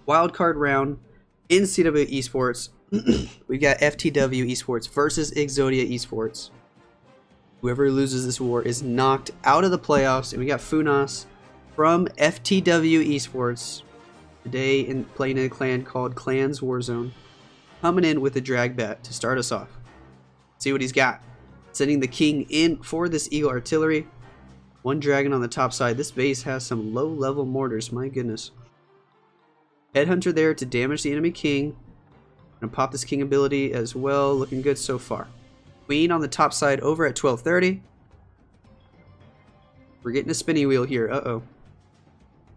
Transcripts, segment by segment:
Wildcard round in CW Esports. We got FTW Esports versus Exodia Esports. Whoever loses this war is knocked out of the playoffs. And we got Funas from FTW Esports today playing in a clan called Clans Warzone, coming in with a drag bat to start us off. See what he's got. Sending the king in for this Eagle Artillery. One dragon on the top side. This base has some low-level mortars. My goodness. Headhunter there to damage the enemy king. Gonna pop this king ability as well. Looking good so far. Queen on the top side over at 1230. We're getting a spinny wheel here. Uh-oh.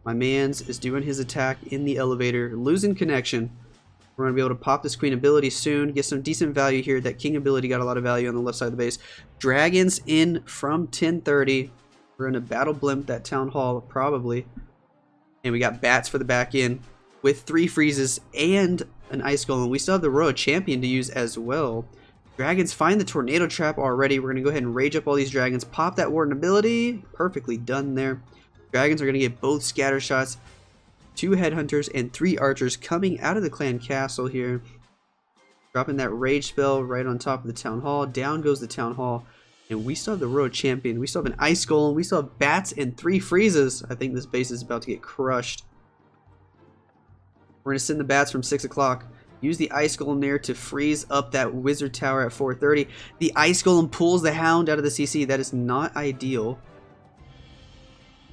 My man's is doing his attack in the elevator. Losing connection. We're going to be able to pop this queen ability soon. Get some decent value here. That king ability got a lot of value on the left side of the base. Dragons in from 1030. We're going to battle blimp that town hall probably. And we got bats for the back end with 3 freezes and an ice golem. We still have the royal champion to use as well. Dragons find the tornado trap already. We're going to go ahead and rage up all these dragons. Pop that warden ability. Perfectly done there. Dragons are going to get both scatter shots. 2 headhunters and 3 archers coming out of the clan castle here. Dropping that rage spell right on top of the town hall. Down goes the town hall. And we still have the road champion. We still have an ice golem. We still have bats and 3 freezes. I think this base is about to get crushed. We're going to send the bats from 6 o'clock. Use the ice golem there to freeze up that wizard tower at 4:30. The ice golem pulls the hound out of the CC. That is not ideal.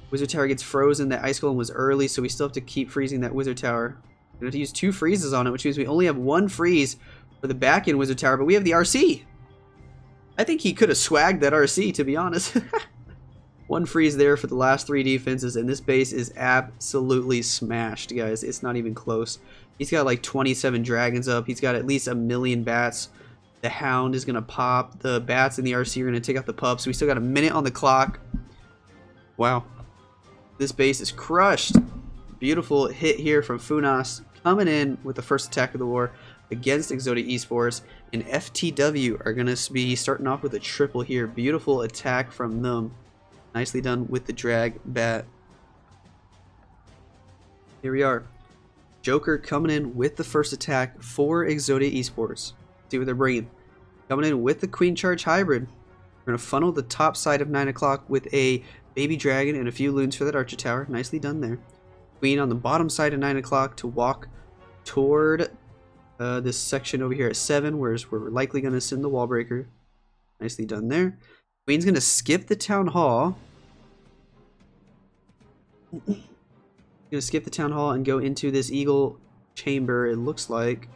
Wizard tower gets frozen. That ice golem was early, so we still have to keep freezing that wizard tower. We're going to use 2 freezes on it, which means we only have 1 freeze for the back end wizard tower, but we have the RC. I think he could have swagged that RC, to be honest. 1 freeze there for the last 3 defenses, and this base is absolutely smashed, guys. It's not even close. He's got like 27 dragons up. He's got at least 1 million bats. The hound is going to pop. The bats and the RC are going to take out the pups. We still got a minute on the clock. Wow. This base is crushed. Beautiful hit here from Funas coming in with the first attack of the war against Exodia Esports. And FTW are going to be starting off with a triple here. Beautiful attack from them. Nicely done with the drag bat. Here we are. Joker coming in with the first attack for Exodia Esports. See what they're bringing. Coming in with the Queen Charge Hybrid. We're going to funnel the top side of 9 o'clock with a baby dragon and a few loons for that archer tower. Nicely done there. Queen on the bottom side of 9 o'clock to walk toward this section over here at 7, whereas we're likely going to send the wall breaker. Nicely done there. Queen's going to skip the town hall. Going to skip the town hall and go into this eagle chamber. It looks like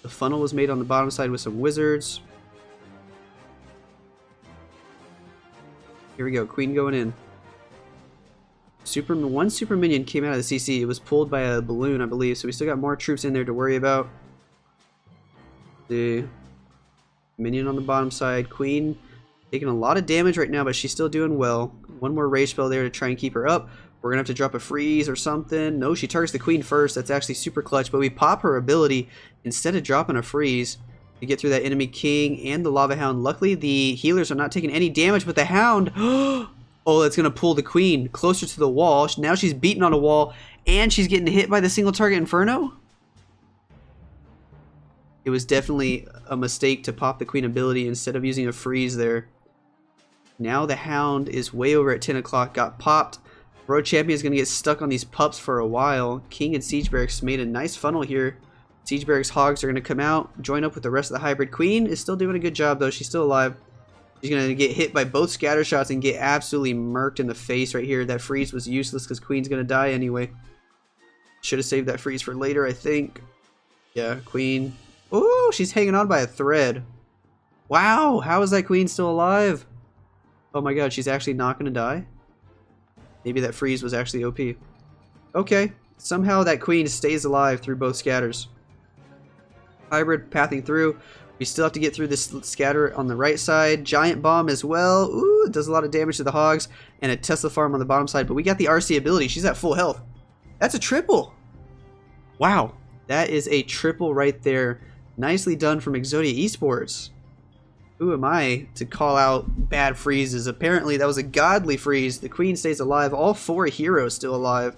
the funnel was made on the bottom side with some wizards. Here we go. Queen going in. One super minion came out of the CC. It was pulled by a balloon, I believe. So we still got more troops in there to worry about. The minion on the bottom side. Queen taking a lot of damage right now, but she's still doing well. One more rage spell there to try and keep her up. We're going to have to drop a freeze or something. No, she targets the queen first. That's actually super clutch. But we pop her ability instead of dropping a freeze to get through that enemy king and the lava hound. Luckily, the healers are not taking any damage, but the hound... Oh, that's going to pull the queen closer to the wall. Now she's beaten on a wall, and she's getting hit by the single target inferno. It was definitely a mistake to pop the queen ability instead of using a freeze there. Now the hound is way over at 10 o'clock, got popped. Road champion is going to get stuck on these pups for a while. King and siege barracks made a nice funnel here. Siege barracks hogs are going to come out, join up with the rest of the hybrid. Queen is still doing a good job, though. She's still alive. She's going to get hit by both scatter shots and get absolutely murked in the face right here. That freeze was useless because Queen's going to die anyway. Should have saved that freeze for later, I think. Yeah, Queen. Oh, she's hanging on by a thread. Wow, how is that Queen still alive? Oh my god, she's actually not going to die? Maybe that freeze was actually OP. Okay, somehow that Queen stays alive through both scatters. Hybrid pathing through. We still have to get through this scatter on the right side. Giant bomb as well. Ooh, it does a lot of damage to the hogs. And a Tesla farm on the bottom side. But we got the RC ability. She's at full health. That's a triple. Wow. That is a triple right there. Nicely done from Exodia Esports. Who am I to call out bad freezes? Apparently that was a godly freeze. The queen stays alive. All 4 heroes still alive.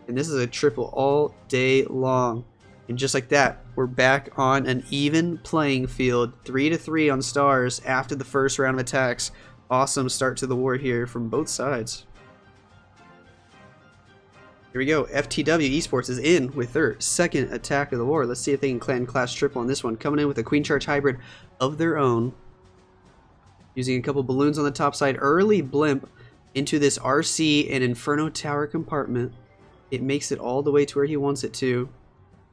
And this is a triple all day long. And just like that, we're back on an even playing field. 3-3 on stars after the first round of attacks. Awesome start to the war here from both sides. Here we go. FTW Esports is in with their second attack of the war. Let's see if they can clan class triple on this one. Coming in with a Queen Charge hybrid of their own. Using a couple balloons on the top side. Early blimp into this RC and Inferno Tower compartment. It makes it all the way to where he wants it to.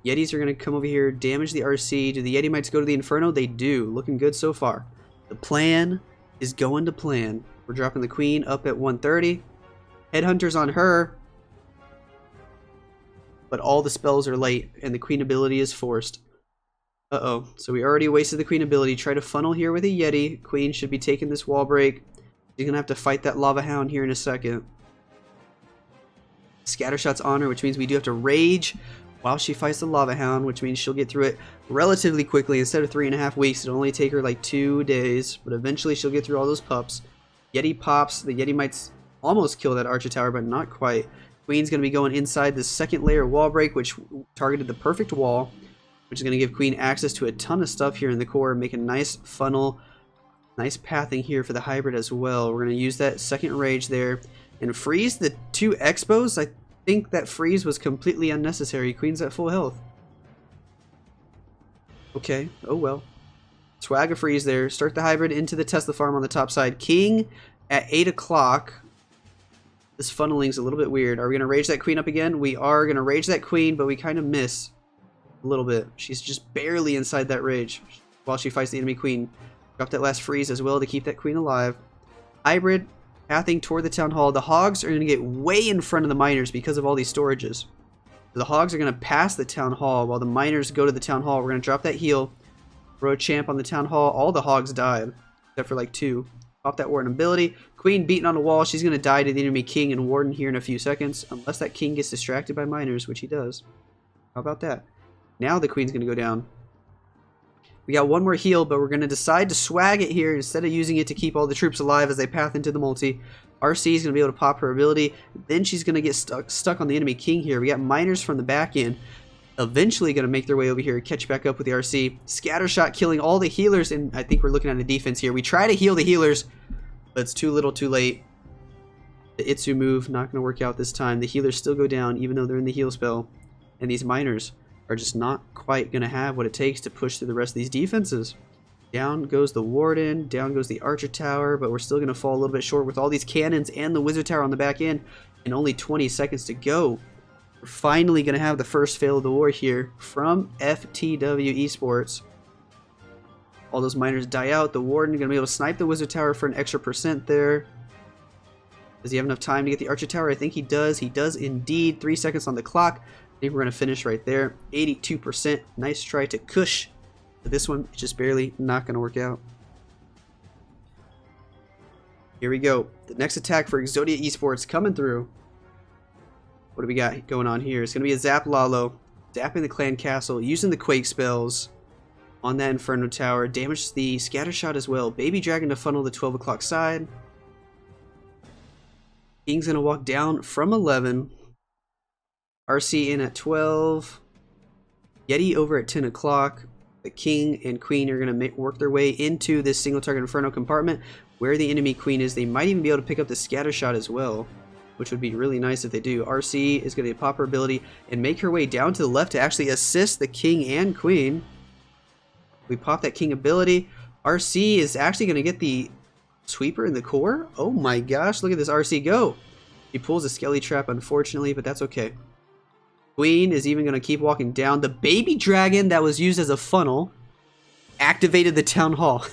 Yetis are going to come over here, damage the RC. Do the Yeti Mites go to the Inferno? They do. Looking good so far. The plan is going to plan. We're dropping the Queen up at 130. Headhunter's on her. But all the spells are late, and the Queen ability is forced. Uh-oh. So we already wasted the Queen ability. Try to funnel here with a Yeti. Queen should be taking this wall break. She's going to have to fight that Lava Hound here in a second. Scattershot's on her, which means we do have to rage while she fights the Lava Hound, which means she'll get through it relatively quickly. Instead of 3.5 weeks, it'll only take her like 2 days, but eventually she'll get through all those pups. Yeti pops. The Yeti might almost kill that Archer Tower, but not quite. Queen's going to be going inside the second layer wall break, which targeted the perfect wall, which is going to give Queen access to a ton of stuff here in the core, make a nice funnel, nice pathing here for the hybrid as well. We're going to use that second rage there and freeze the 2 Expos. I think that freeze was completely unnecessary. Queen's at full health. Okay, oh well. Swag a freeze there. Start the hybrid into the Tesla farm on the top side. King at 8 o'clock. This funneling's a little bit weird. Are we going to rage that Queen up again? We are going to rage that Queen, but we kind of miss a little bit. She's just barely inside that rage while she fights the enemy Queen. Drop that last freeze as well to keep that Queen alive. Hybrid pathing toward the Town Hall. The Hogs are going to get way in front of the Miners because of all these storages. The Hogs are going to pass the Town Hall while the Miners go to the Town Hall. We're going to drop that heal. Throw a champ on the Town Hall. All the Hogs died, except for like 2. Pop that Warden ability. Queen beating on the wall. She's going to die to the enemy King and Warden here in a few seconds, unless that King gets distracted by Miners, which he does. How about that? Now the Queen's going to go down. We got one more heal, but we're going to decide to swag it here instead of using it to keep all the troops alive as they path into the multi. RC is going to be able to pop her ability. Then she's going to get stuck on the enemy King here. We got Miners from the back end. Eventually going to make their way over here, catch back up with the RC. Scattershot killing all the healers, and I think we're looking at a defense here. We try to heal the healers, but it's too little too late. The iTzu move, not going to work out this time. The healers still go down, even though they're in the heal spell. And these Miners are just not quite going to have what it takes to push through the rest of these defenses. Down goes the Warden, down goes the Archer Tower, but we're still going to fall a little bit short with all these cannons and the Wizard Tower on the back end, and only 20 seconds to go. We're finally going to have the first fail of the war here from FTW Esports. All those Miners die out. The Warden going to be able to snipe the Wizard Tower for an extra % there. Does he have enough time to get the Archer Tower? I think he does. He does indeed. 3 seconds on the clock. I think we're going to finish right there. 82%. Nice try to cush. But this one is just barely not going to work out. Here we go. The next attack for Exodia Esports coming through. What do we got going on here? It's going to be a Zap Lalo. Zapping the Clan Castle. Using the Quake spells on that Inferno Tower. Damage the Scattershot as well. Baby Dragon to funnel the 12 o'clock side. King's going to walk down from 11. RC in at 12. Yeti over at 10 o'clock. The King and Queen are going to work their way into this single target Inferno compartment where the enemy Queen is. They might even be able to pick up the Scattershot as well, which would be really nice if they do. RC is going to pop her ability and make her way down to the left to actually assist the King and Queen. We pop that King ability. RC is actually going to get the Sweeper in the core. Oh my gosh, look at this RC go. He pulls a Skelly Trap, unfortunately, but that's okay. Queen is even going to keep walking down. The Baby Dragon that was used as a funnel activated the Town Hall.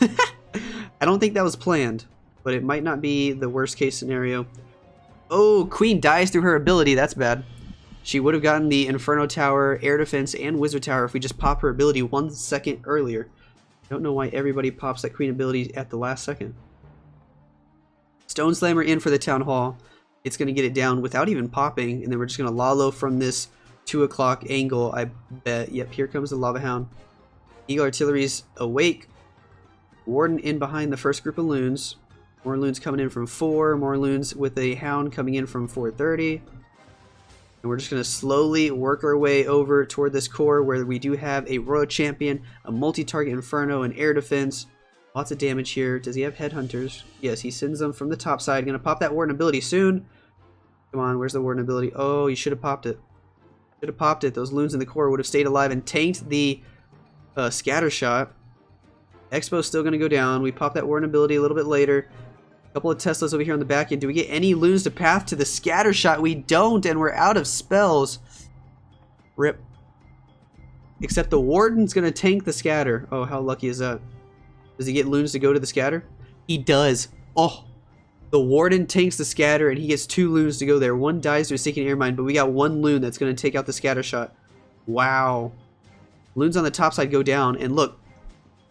I don't think that was planned, but it might not be the worst case scenario. Oh, Queen dies through her ability. That's bad. She would have gotten the Inferno Tower, Air Defense, and Wizard Tower if we just pop her ability 1 second earlier. Don't know why everybody pops that Queen ability at the last second. Stone Slammer in for the Town Hall. It's going to get it down without even popping, and then we're just going to Lalo from this 2 o'clock angle, I bet. Yep, here comes the Lava Hound. Eagle Artillery's awake. Warden in behind the first group of loons. More loons coming in from 4. More loons with a Hound coming in from 4:30. And we're just going to slowly work our way over toward this core where we do have a Royal Champion, a multi-target Inferno, and air defense. Lots of damage here. Does he have headhunters? Yes, he sends them from the top side. Going to pop that Warden ability soon. Come on, where's the Warden ability? Oh, you should have popped it. Should have popped it. Those loons in the core would have stayed alive and tanked the scatter shot. Expo's still going to go down. We pop that Warden ability a little bit later. A couple of Teslas over here on the back end. Do we get any loons to path to the scatter shot? We don't, and we're out of spells. Rip. Except the Warden's going to tank the scatter. Oh, how lucky is that? Does he get loons to go to the scatter? He does. Oh, the Warden tanks the scatter, and he gets 2 loons to go there. One dies to a Seeking Air Mine, but we got 1 loon that's going to take out the scatter shot. Wow. Loons on the top side go down, and look,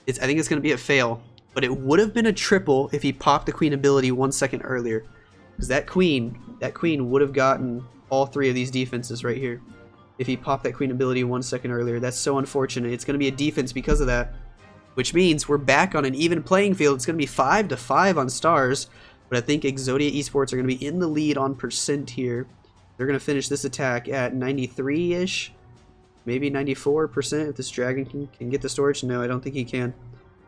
I think it's going to be a fail. But it would have been a triple if he popped the Queen ability 1 second earlier. Because that Queen would have gotten all 3 of these defenses right here. If he popped that Queen ability 1 second earlier. That's so unfortunate. It's going to be a defense because of that. Which means we're back on an even playing field. It's going to be 5-5 on stars. But I think Exodia Esports are going to be in the lead on percent here. They're going to finish this attack at 93-ish. Maybe 94% if this dragon can get the storage. No, I don't think he can.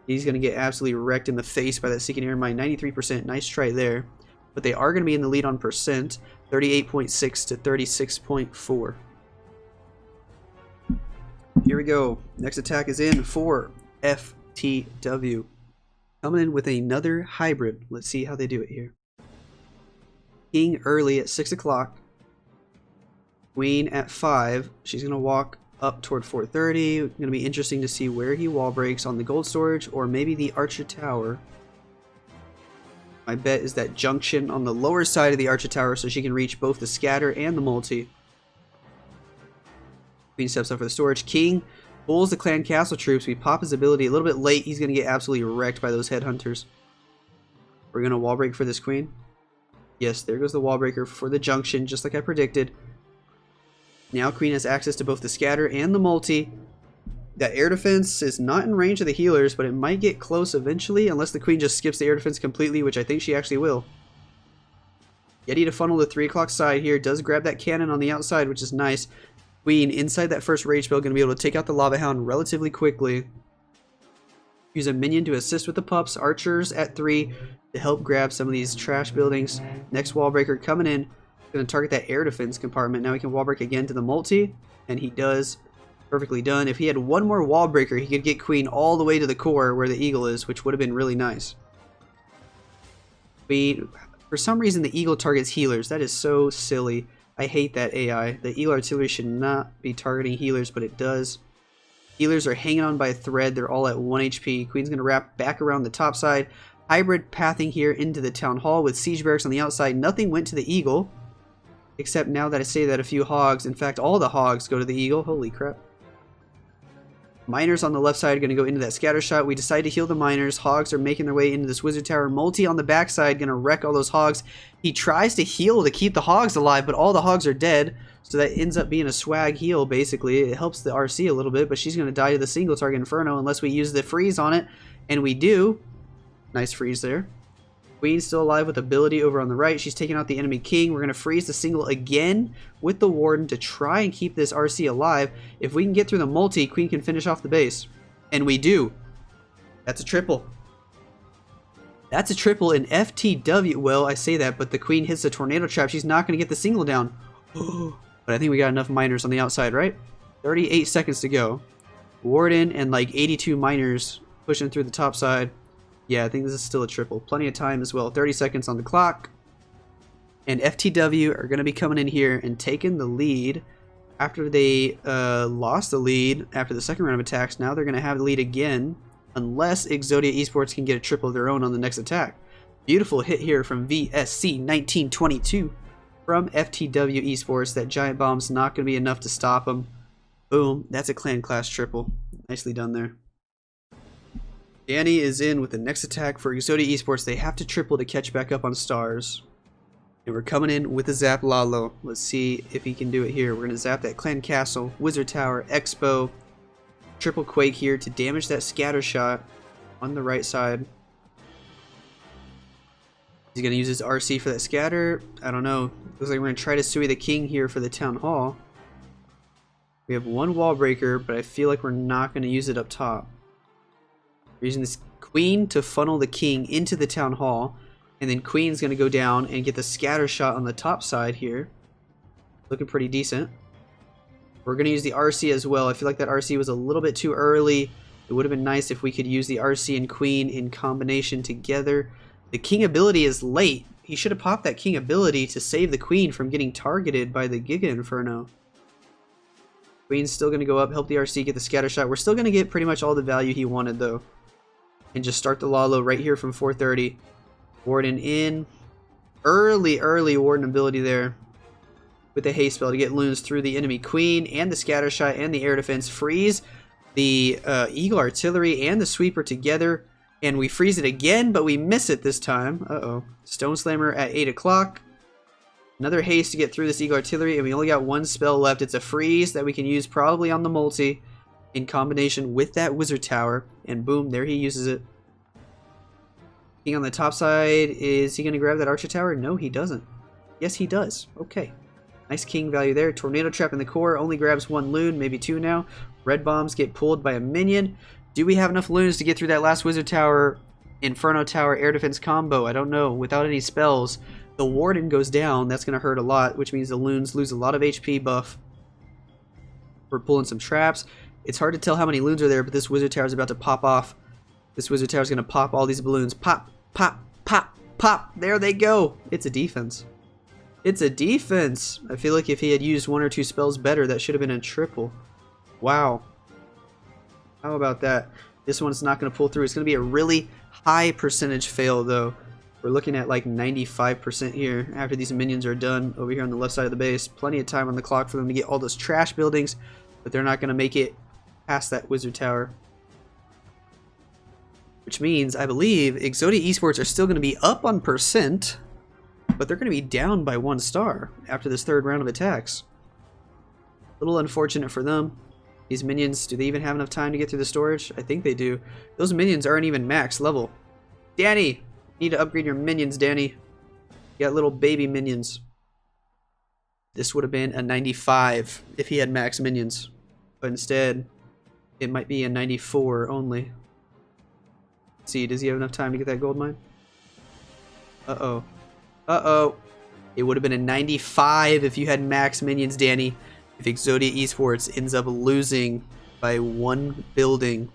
He's going to get absolutely wrecked in the face by that Seeking Air Mine. 93%. Nice try there. But they are going to be in the lead on percent. 38.6 to 36.4. Here we go. Next attack is in for FTW. Coming in with another hybrid. Let's see how they do it here. King early at 6 o'clock. Queen at 5. She's going to walk up toward 430. Going to be interesting to see where he wall breaks on the gold storage or maybe the Archer Tower. My bet is that junction on the lower side of the Archer Tower so she can reach both the scatter and the multi. Queen steps up for the storage. King pulls the clan castle troops. We pop his ability a little bit late. He's going to get absolutely wrecked by those headhunters. We're going to wall break for this queen. Yes, there goes the wall breaker for the junction, just like I predicted. Now Queen has access to both the scatter and the multi. That air defense is not in range of the healers, but it might get close eventually, unless the Queen just skips the air defense completely, which I think she actually will. Yeti to funnel the 3 o'clock side here. Does grab that cannon on the outside, which is nice. Queen, inside that first rage spell, going to be able to take out the Lava Hound relatively quickly. Use a minion to assist with the pups. Archers at 3 to help grab some of these trash buildings. Next wall breaker coming in. Going to target that air defense compartment. Now he can wall break again to the multi, and he does. Perfectly done. If he had one more wall breaker, he could get Queen all the way to the core where the eagle is, which would have been really nice. Queen, for some reason, the eagle targets healers. That is so silly. I hate that AI. The eagle artillery should not be targeting healers, but it does. Healers are hanging on by a thread. They're all at 1 HP. Queen's going to wrap back around the top side. Hybrid pathing here into the town hall with siege barracks on the outside. Nothing went to the eagle. Except now that I say that, a few hogs. In fact, all the hogs go to the eagle. Holy crap. Miners on the left side are going to go into that scatter shot. We decide to heal the miners. Hogs are making their way into this wizard tower. Multi on the backside, going to wreck all those hogs. He tries to heal to keep the hogs alive, but all the hogs are dead. So that ends up being a swag heal, basically. It helps the RC a little bit, but she's going to die to the single target Inferno unless we use the freeze on it. And we do. Nice freeze there. Queen's still alive with ability over on the right. She's taking out the enemy king. We're going to freeze the single again with the warden to try and keep this RC alive. If we can get through the multi, Queen can finish off the base. And we do. That's a triple. That's a triple in FTW. Well, I say that, but the Queen hits the tornado trap. She's not going to get the single down. But I think we got enough miners on the outside, right? 38 seconds to go. Warden and like 82 miners pushing through the top side. Yeah, I think this is still a triple. Plenty of time as well. 30 seconds on the clock. And FTW are going to be coming in here and taking the lead after they lost the lead after the second round of attacks. Now they're going to have the lead again unless Exodia Esports can get a triple of their own on the next attack. Beautiful hit here from VSC 1922 from FTW Esports. That giant bomb's not going to be enough to stop them. Boom. That's a clan class triple. Nicely done there. Danny is in with the next attack for Exodia Esports. They have to triple to catch back up on stars. And we're coming in with the Zap Lalo. Let's see if he can do it here. We're going to zap that clan castle, wizard tower, expo. Triple quake here to damage that scatter shot on the right side. He's going to use his RC for that scatter. I don't know. Looks like we're going to try to Sui the King here for the Town Hall. We have one wall breaker, but I feel like we're not going to use it up top. We're using this Queen to funnel the King into the Town Hall. And then Queen's going to go down and get the scatter shot on the top side here. Looking pretty decent. We're going to use the RC as well. I feel like that RC was a little bit too early. It would have been nice if we could use the RC and Queen in combination together. The King ability is late. He should have popped that King ability to save the Queen from getting targeted by the Giga Inferno. Queen's still going to go up, help the RC get the scatter shot. We're still going to get pretty much all the value he wanted though. And just start the Lalo right here from 430. Warden in. Early Warden ability there. With the haste spell to get loons through the enemy Queen and the scatter shot and the air defense. Freeze the Eagle Artillery and the Sweeper together. And we freeze it again, but we miss it this time. Uh-oh. Stone Slammer at 8 o'clock. Another haste to get through this Eagle Artillery, and we only got one spell left. It's a freeze that we can use probably on the multi in combination with that Wizard Tower. And boom, there he uses it. King on the top side, is he going to grab that Archer Tower? No, he doesn't. Yes, he does. Okay. Nice King value there. Tornado Trap in the core only grabs one loon, maybe two now. Red Bombs get pulled by a minion. Do we have enough loons to get through that last Wizard Tower, Inferno Tower, Air Defense combo? I don't know. Without any spells, the Warden goes down. That's going to hurt a lot, which means the loons lose a lot of HP buff. We're pulling some traps. It's hard to tell how many loons are there, but this Wizard Tower is about to pop off. This Wizard Tower is going to pop all these balloons. Pop, pop, pop, pop. There they go. It's a defense. It's a defense. I feel like if he had used one or two spells better, that should have been a triple. Wow. How about that? This one's not going to pull through. It's going to be a really high percentage fail, though. We're looking at like 95% here after these minions are done over here on the left side of the base. Plenty of time on the clock for them to get all those trash buildings, but they're not going to make it past that Wizard Tower. Which means, I believe, Exodia Esports are still going to be up on percent, but they're going to be down by 1 star after this third round of attacks. A little unfortunate for them. These minions, do they even have enough time to get through the storage? I think they do. Those minions aren't even max level. Danny! You need to upgrade your minions, Danny. You got little baby minions. This would have been a 95 if he had max minions. But instead, it might be a 94 only. Let's see, does he have enough time to get that gold mine? Uh-oh. Uh-oh. It would have been a 95 if you had max minions, Danny. If Exodia Esports ends up losing by 1 building,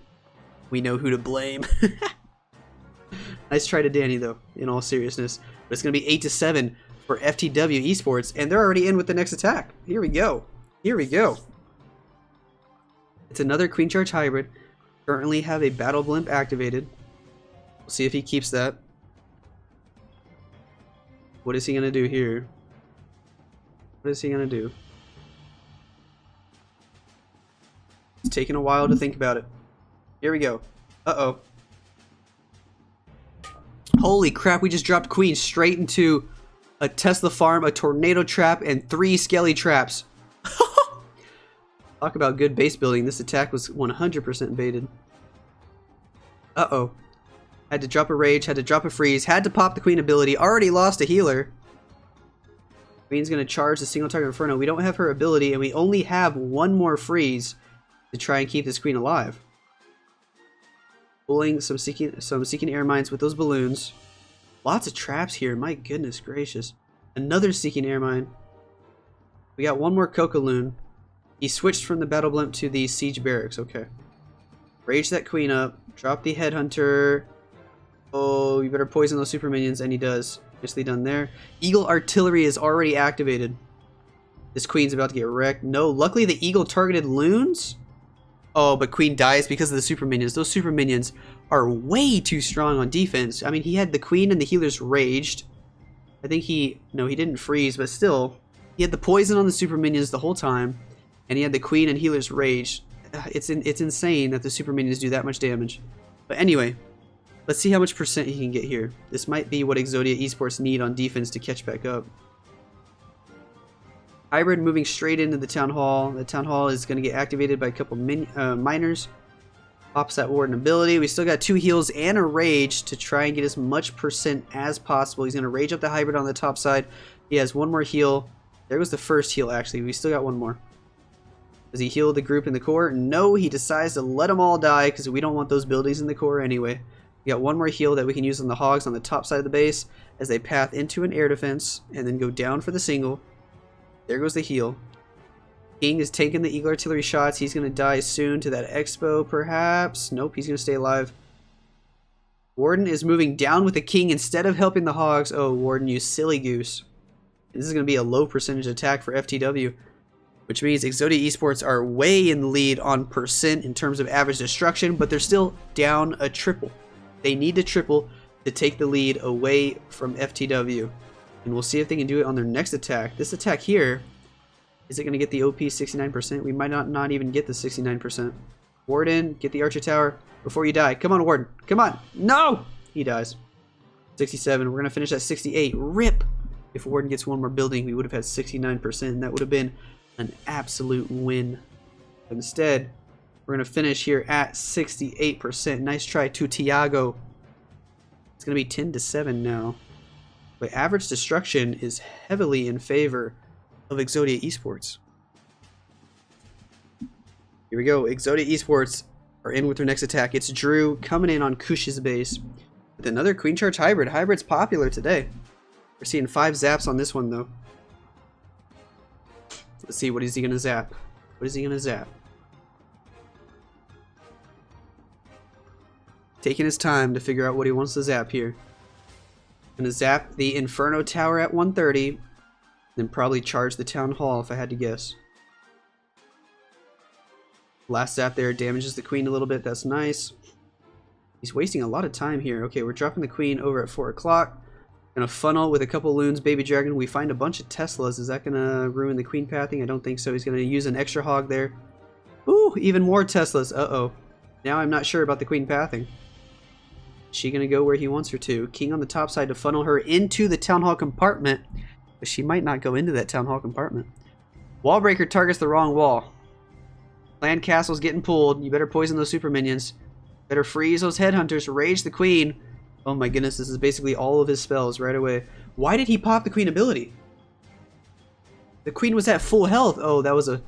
we know who to blame. Nice try to Danny, though, in all seriousness. But it's going to be 8-7 for FTW Esports, and they're already in with the next attack. Here we go. Here we go. It's another Queen Charge Hybrid. Currently have a Battle Blimp activated. We'll see if he keeps that. What is he going to do here? What is he going to do? It's taking a while to think about it. Here we go. Uh-oh. Holy crap, we just dropped Queen straight into a Tesla farm, a tornado trap, and 3 skelly traps. Talk about good base building. This attack was 100% baited. Uh-oh. Had to drop a rage, had to drop a freeze, had to pop the Queen ability, already lost a healer. Queen's going to charge the single target Inferno. We don't have her ability, and we only have 1 more freeze to try and keep this Queen alive. Pulling some seeking air mines with those balloons. Lots of traps here, my goodness gracious. Another seeking air mine. We got 1 more Coca-Loon. He switched from the Battle Blimp to the Siege Barracks, okay. Rage that Queen up, drop the Headhunter. Oh, you better poison those super minions, and he does. Nicely done there. Eagle Artillery is already activated. This Queen's about to get wrecked. No, luckily the Eagle targeted loons. Oh, but Queen dies because of the super minions. Those super minions are way too strong on defense. I mean, he had the Queen and the healers raged. I think no, he didn't freeze, but still, he had the poison on the super minions the whole time, and he had the Queen and healers raged. It's insane that the super minions do that much damage. But anyway, let's see how much percent he can get here. This might be what Exodia Esports need on defense to catch back up. Hybrid moving straight into the Town Hall. The Town Hall is going to get activated by a couple miners. Pops that Warden ability. We still got 2 heals and a rage to try and get as much percent as possible. He's going to rage up the hybrid on the top side. He has 1 more heal. There was the first heal, actually. We still got 1 more. Does he heal the group in the core? No, he decides to let them all die because we don't want those buildings in the core anyway. We got 1 more heal that we can use on the hogs on the top side of the base as they path into an air defense and then go down for the single. There goes the heal. King is taking the Eagle Artillery shots. He's going to die soon to that Expo, perhaps. Nope, he's going to stay alive. Warden is moving down with the King instead of helping the hogs. Oh, Warden, you silly goose. This is going to be a low percentage attack for FTW, which means Exodia Esports are way in the lead on percent in terms of average destruction, but they're still down a triple. They need to triple to take the lead away from FTW. And we'll see if they can do it on their next attack. This attack here, is it going to get the OP 69%? We might not even get the 69%. Warden, get the Archer Tower before you die. Come on, Warden. Come on. No! He dies. 67. We're going to finish at 68. RIP! If Warden gets 1 more building, we would have had 69%. And that would have been an absolute win. But instead, we're going to finish here at 68%. Nice try to Tiago. It's going to be 10-7 now. But average destruction is heavily in favor of Exodia Esports. Here we go. Exodia Esports are in with their next attack. It's Drew coming in on Kush's base with another Queen Charge Hybrid. Hybrid's popular today. We're seeing 5 zaps on this one, though. Let's see, what is he going to zap? What is he going to zap? Taking his time to figure out what he wants to zap here. Going to zap the Inferno Tower at 130. Then probably charge the Town Hall if I had to guess. Last zap there damages the Queen a little bit. That's nice. He's wasting a lot of time here. Okay, we're dropping the Queen over at 4 o'clock. Gonna funnel with a couple loons, Baby Dragon. We find a bunch of Teslas. Is that gonna ruin the Queen pathing? I don't think so. He's gonna use an extra hog there. Ooh, even more Teslas. Uh-oh. Now I'm not sure about the Queen pathing. Is she gonna go where he wants her to? King on the top side to funnel her into the Town Hall compartment. But she might not go into that Town Hall compartment. Wallbreaker targets the wrong wall. Land Castle's getting pulled. You better poison those super minions. Better freeze those headhunters. Rage the Queen. Oh my goodness, this is basically all of his spells right away. Why did he pop the Queen ability? The Queen was at full health. Oh, that was a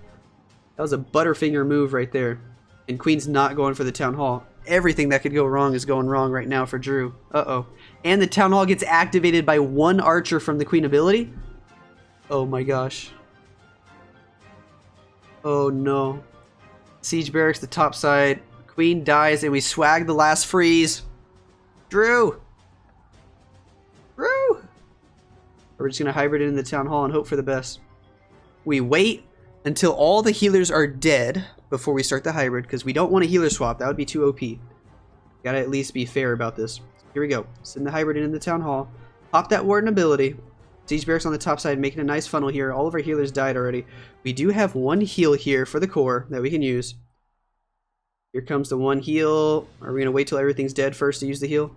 Butterfinger move right there. And Queen's not going for the Town Hall. Everything that could go wrong is going wrong right now for Drew. Uh-oh. And the Town Hall gets activated by 1 archer from the Queen ability? Oh my gosh. Oh no. Siege Barracks, the top side. Queen dies and we swag the last freeze. Drew! Drew! We're just going to hybrid it in the Town Hall and hope for the best. We wait until all the healers are dead before we start the hybrid, because we don't want a healer swap. That would be too OP. Gotta at least be fair about this. Here we go. Send the hybrid in the Town Hall. Pop that Warden ability. Siege Barracks on the top side, making a nice funnel here. All of our healers died already. We do have 1 heal here for the core that we can use. Here comes the 1 heal. Are we going to wait till everything's dead first to use the heal?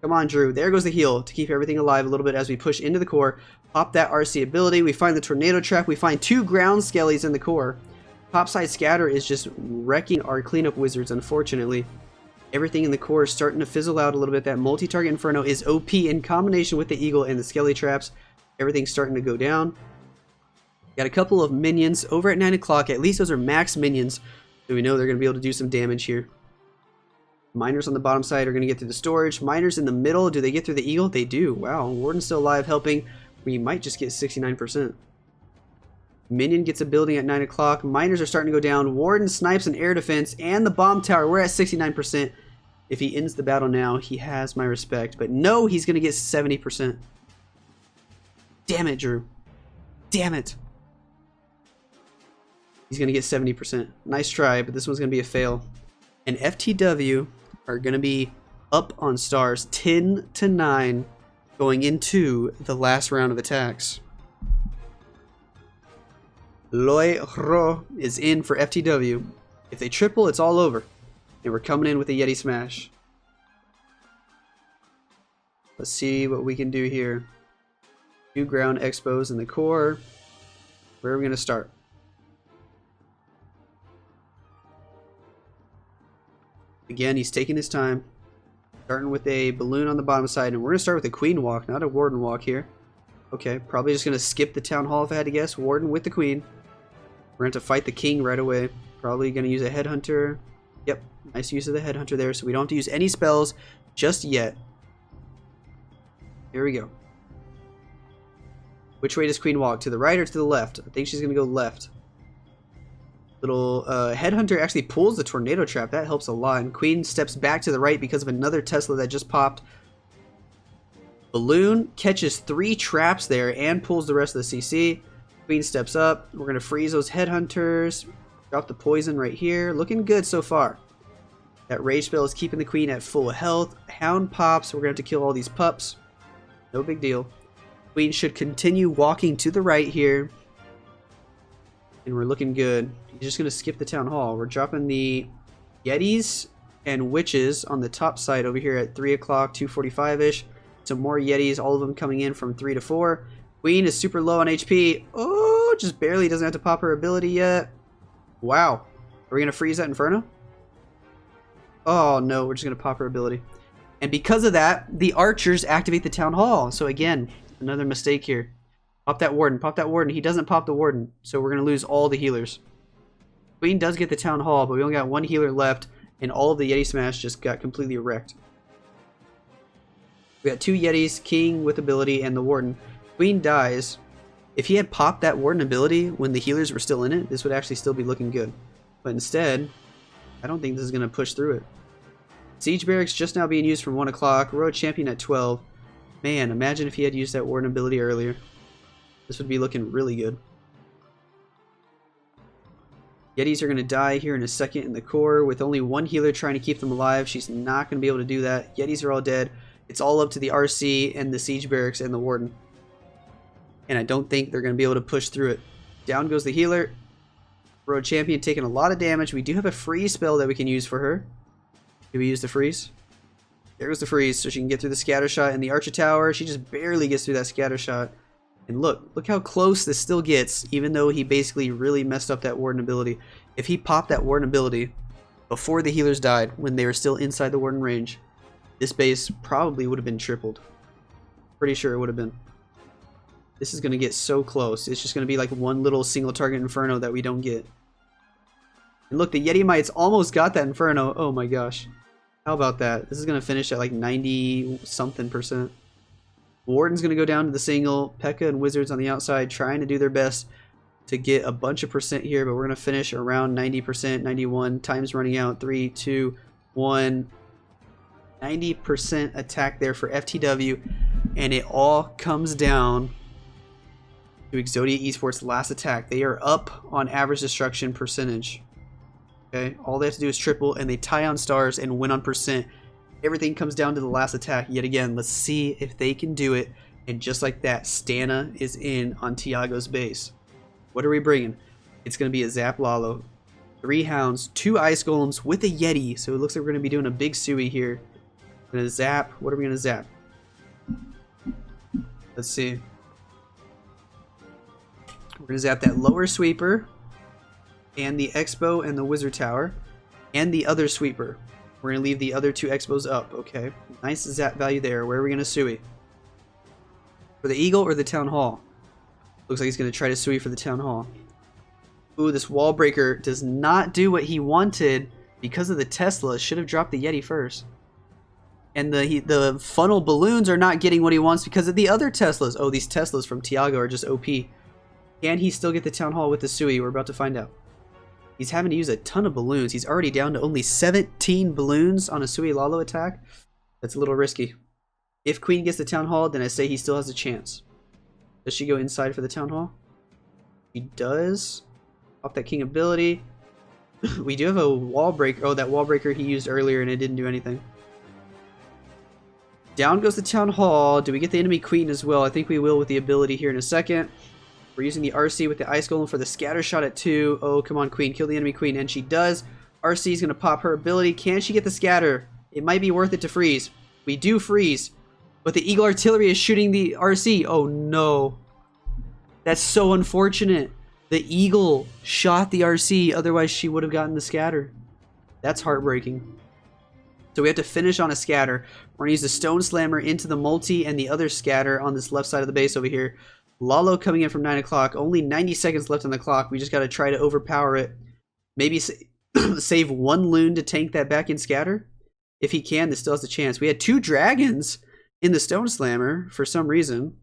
Come on, Drew. There goes the heal to keep everything alive a little bit as we push into the core. Pop that RC ability. We find the Tornado Trap. We find 2 ground skellies in the core. Topside Scatter is just wrecking our cleanup wizards, unfortunately. Everything in the core is starting to fizzle out a little bit. That multi-target Inferno is OP in combination with the Eagle and the Skelly Traps. Everything's starting to go down. Got a couple of minions over at 9 o'clock. At least those are max minions, so we know they're going to be able to do some damage here. Miners on the bottom side are going to get through the storage. Miners in the middle, do they get through the Eagle? They do. Wow, Warden's still alive helping. We might just get 69%. Minion gets a building at 9 o'clock. Miners are starting to go down. Warden snipes an air defense and the bomb tower. We're at 69%. If he ends the battle now, he has my respect. But no, he's going to get 70%. Damn it, Drew. Damn it. He's going to get 70%. Nice try, but this one's going to be a fail. And FTW are going to be up on stars 10-9 going into the last round of attacks. Loi Ro is in for FTW. If they triple, it's all over. And we're coming in with a Yeti Smash. Let's see what we can do here. 2 ground expos in the core. Where are we going to start? Again, he's taking his time. Starting with a balloon on the bottom side, and we're going to start with a queen walk, not a warden walk here. Okay, probably just going to skip the town hall if I had to guess. Warden with the queen. We're going to fight the king right away. Probably going to use a headhunter. Yep, nice use of the headhunter there, so we don't have to use any spells just yet. Here we go. Which way does queen walk? To the right or to the left? I think she's going to go left. Little headhunter actually pulls the tornado trap. That helps a lot. And queen steps back to the right because of another Tesla that just popped. Balloon catches 3 traps there and pulls the rest of the CC. Queen steps up. We're going to freeze those headhunters. Drop the poison right here. Looking good so far. That rage spell is keeping the queen at full health. Hound pops. We're going to have to kill all these pups. No big deal. Queen should continue walking to the right here. And we're looking good. He's just going to skip the town hall. We're dropping the Yetis and witches on the top side over here at 3 o'clock, 2:45-ish. Some more Yetis, all of them coming in from 3 to 4. Queen is super low on HP. Oh, just barely doesn't have to pop her ability yet. Wow. Are we going to freeze that Inferno? Oh, no. We're just going to pop her ability. And because of that, the archers activate the town hall. So again, another mistake here. Pop that warden. Pop that warden. He doesn't pop the warden. So we're going to lose all the healers. Queen does get the town hall, but we only got 1 healer left. And all of the Yeti Smash just got completely wrecked. We got 2 Yetis, King with ability, and the warden. Queen dies. If he had popped that warden ability when the healers were still in it, this would actually still be looking good. But instead, I don't think this is going to push through it. Siege Barracks just now being used from 1 o'clock. Road Champion at 12. Man, imagine if he had used that warden ability earlier. This would be looking really good. Yetis are going to die here in a second in the core with only 1 healer trying to keep them alive. She's not going to be able to do that. Yetis are all dead. It's all up to the RC and the Siege Barracks and the warden. And I don't think they're going to be able to push through it. Down goes the healer. Road Champion taking a lot of damage. We do have a freeze spell that we can use for her. Do we use the freeze? There goes the freeze, so she can get through the scatter shot and the Archer Tower. She just barely gets through that scatter shot. And look how close this still gets, even though he basically really messed up that warden ability. If he popped that warden ability before the healers died, when they were still inside the warden range, this base probably would have been tripled. Pretty sure it would have been. This is going to get so close. It's just going to be like one little single target Inferno that we don't get. And look, the Yeti Mites almost got that Inferno. Oh my gosh. How about that? This is going to finish at like 90-something%. Warden's going to go down to the single. P.E.K.K.A. and Wizards on the outside trying to do their best to get a bunch of percent here, but we're going to finish around 90%, 91. Time's running out. 3, 2, 1. 90% attack there for FTW. And it all comes down to Exodia Esports' last attack. They are up on average destruction percentage. Okay, all they have to do is triple, and they tie on stars and win on percent. Everything comes down to the last attack yet again. Let's see if they can do it. And just like that, Stana is in on Tiago's base. What are we bringing? It's going to be a Zap Lalo, 3 Hounds, 2 Ice Golems with a Yeti. So it looks like we're going to be doing a big Sui here. We're going to zap. What are we going to zap? Let's see. We're going to zap that lower sweeper and the Expo and the Wizard Tower and the other sweeper. We're going to leave the other 2 Expos up. Okay. Nice zap value there. Where are we going to Sui? For the Eagle or the Town Hall? Looks like he's going to try to Sui for the Town Hall. Ooh, this Wall Breaker does not do what he wanted because of the Tesla. Should have dropped the Yeti first. And the funnel balloons are not getting what he wants because of the other Teslas. Oh, these Teslas from Tiago are just OP. Can he still get the Town Hall with the Sui? We're about to find out. He's having to use a ton of balloons. He's already down to only 17 balloons on a Sui Lalo attack. That's a little risky. If Queen gets the Town Hall, then I say he still has a chance. Does she go inside for the Town Hall? She does. Off that King ability. We do have a Wall Breaker. Oh, that Wall Breaker he used earlier and it didn't do anything. Down goes the Town Hall. Do we get the enemy Queen as well? I think we will with the ability here in a second. We're using the RC with the Ice Golem for the scatter shot at 2. Oh, come on, Queen. Kill the enemy Queen. And she does. RC is going to pop her ability. Can she get the scatter? It might be worth it to freeze. We do freeze. But the Eagle Artillery is shooting the RC. Oh, no. That's so unfortunate. The Eagle shot the RC. Otherwise, she would have gotten the scatter. That's heartbreaking. So we have to finish on a scatter. We're gonna use the Stone Slammer into the multi and the other scatter on this left side of the base over here. Lalo coming in from 9 o'clock. Only 90 seconds left on the clock. We just gotta try to overpower it. Maybe save one loon to tank that back in scatter. If he can, this still has a chance. We had 2 dragons in the Stone Slammer for some reason.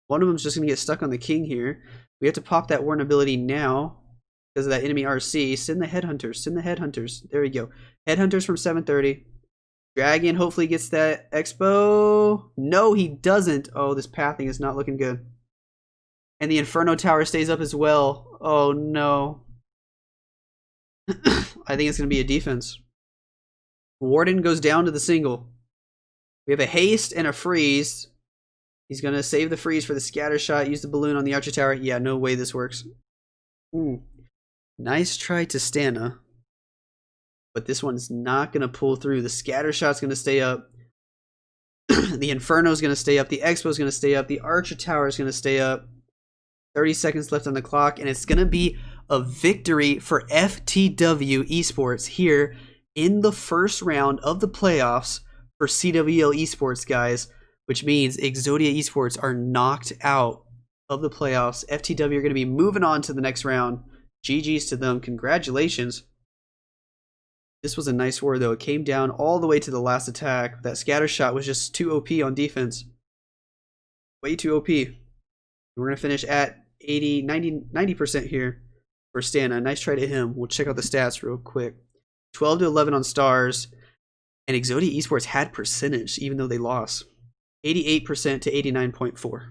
One of them's just gonna get stuck on the king here. We have to pop that Warden ability now because of that enemy RC. Send the Headhunters. Send the Headhunters. There we go. Headhunters from 7:30. Dragon hopefully gets that expo. No, he doesn't. Oh, this pathing is not looking good. And the Inferno Tower stays up as well. Oh, no. I think it's going to be a defense. Warden goes down to the single. We have a haste and a freeze. He's going to save the freeze for the scatter shot. Use the balloon on the Archer Tower. Yeah, no way this works. Nice try to Stana. But this one's not going to pull through. The scatter shot's going to stay up. The Inferno's going to stay up. The Expo's going to stay up. The Archer Tower is going to stay up. 30 seconds left on the clock. And it's going to be a victory for FTW Esports here in the first round of the playoffs for CWL Esports, guys. Which means Exodia Esports are knocked out of the playoffs. FTW are going to be moving on to the next round. GG's to them. Congratulations. This was a nice war, though. It came down all the way to the last attack. That scatter shot was just too OP on defense. Way too OP. We're going to finish at 90% here for Stana. Nice try to him. We'll check out the stats real quick. 12 to 11 on stars. And Exodia Esports had percentage, even though they lost. 88% to 89.4.